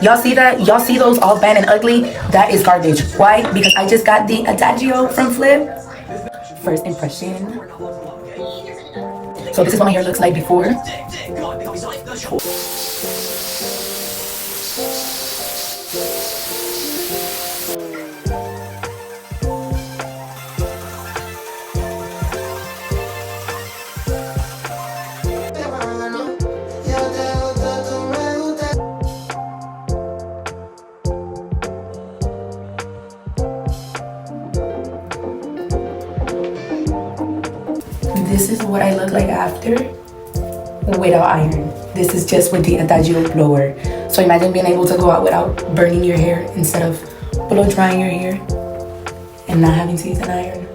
Y'all see that? Y'all see those all bad and ugly? That is garbage. Why? Because I just got the adagio from Flip. First impression. So this is what my hair looks like before. This is what I look like after without iron. This is just with the adagio blower. So imagine being able to go out without burning your hair instead of blow drying your hair and not having to use an iron.